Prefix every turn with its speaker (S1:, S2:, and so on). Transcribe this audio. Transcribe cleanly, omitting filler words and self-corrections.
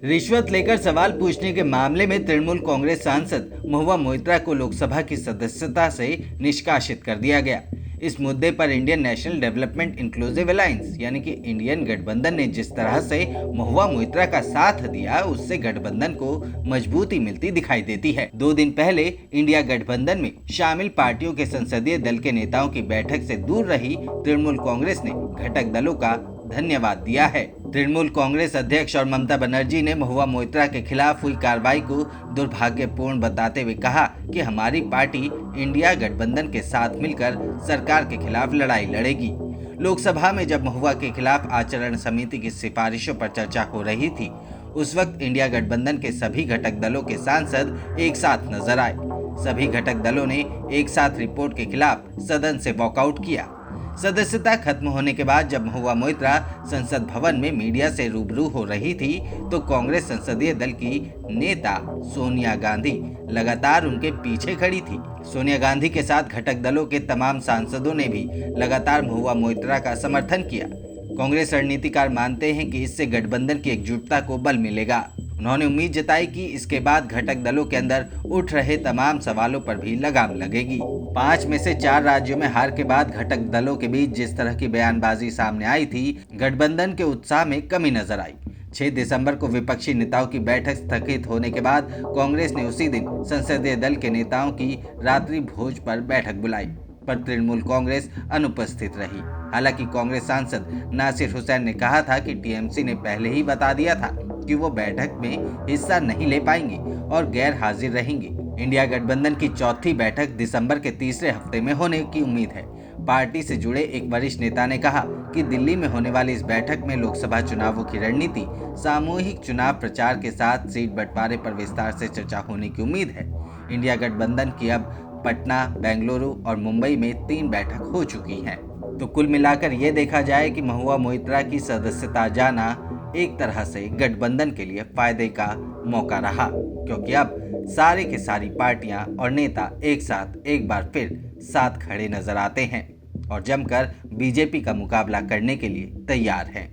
S1: रिश्वत लेकर सवाल पूछने के मामले में तृणमूल कांग्रेस सांसद महुआ मोइत्रा को लोकसभा की सदस्यता से निष्कासित कर दिया गया। इस मुद्दे पर Indian national development inclusive alliance यानी कि इंडियन गठबंधन ने जिस तरह से महुआ मोइत्रा का साथ दिया, उससे गठबंधन को मजबूती मिलती दिखाई देती है। 2 दिन पहले इंडिया गठबंधन में शामिल पार्टियों के संसदीय दल के नेताओं की बैठक से दूर रही तृणमूल कांग्रेस ने घटक दलों का धन्यवाद दिया है। तृणमूल कांग्रेस अध्यक्ष और ममता बनर्जी ने महुआ मोइत्रा के खिलाफ हुई कार्रवाई को दुर्भाग्यपूर्ण बताते हुए कहा कि हमारी पार्टी इंडिया गठबंधन के साथ मिलकर सरकार के खिलाफ लड़ाई लड़ेगी। लोकसभा में जब महुआ के खिलाफ आचरण समिति की सिफारिशों पर चर्चा हो रही थी, उस वक्त इंडिया गठबंधन के सभी घटक दलों के सांसद एक साथ नजर आए। सभी घटक दलों ने एक साथ रिपोर्ट के खिलाफ सदन से वॉकआउट किया। सदस्यता खत्म होने के बाद जब महुआ मोइत्रा संसद भवन में मीडिया से रूबरू हो रही थी, तो कांग्रेस संसदीय दल की नेता सोनिया गांधी लगातार उनके पीछे खड़ी थी। सोनिया गांधी के साथ घटक दलों के तमाम सांसदों ने भी लगातार महुआ मोइत्रा का समर्थन किया। कांग्रेस रणनीतिकार मानते हैं कि इससे गठबंधन की एकजुटता को बल मिलेगा। उन्होंने उम्मीद जताई कि इसके बाद घटक दलों के अंदर उठ रहे तमाम सवालों पर भी लगाम लगेगी। 5 में से 4 राज्यों में हार के बाद घटक दलों के बीच जिस तरह की बयानबाजी सामने आई थी, गठबंधन के उत्साह में कमी नजर आई। 6 दिसंबर को विपक्षी नेताओं की बैठक स्थगित होने के बाद कांग्रेस ने उसी दिन संसदीय दल के नेताओं की रात्रि भोज पर बैठक बुलाई, पर तृणमूल कांग्रेस अनुपस्थित रही। हालांकि कांग्रेस सांसद नासिर हुसैन ने कहा था कि टीएमसी ने पहले ही बता दिया था कि वो बैठक में हिस्सा नहीं ले पाएंगी और गैर हाजिर रहेंगी। इंडिया गठबंधन की चौथी बैठक दिसंबर के तीसरे हफ्ते में होने की उम्मीद है। पार्टी से जुड़े एक वरिष्ठ नेता ने कहा कि दिल्ली में होने वाली इस बैठक में लोकसभा चुनावों की रणनीति, सामूहिक चुनाव प्रचार के साथ सीट बंटवारे पर विस्तार से चर्चा होने की उम्मीद है। इंडिया गठबंधन की अब पटना, बेंगलुरु और मुंबई में 3 बैठक हो चुकी हैं। तो कुल मिलाकर ये देखा जाए कि महुआ मोइत्रा की सदस्यता जाना एक तरह से गठबंधन के लिए फायदे का मौका रहा, क्योंकि अब सारी की सारी पार्टियां और नेता एक साथ एक बार फिर साथ खड़े नजर आते हैं और जमकर बीजेपी का मुकाबला करने के लिए तैयार हैं।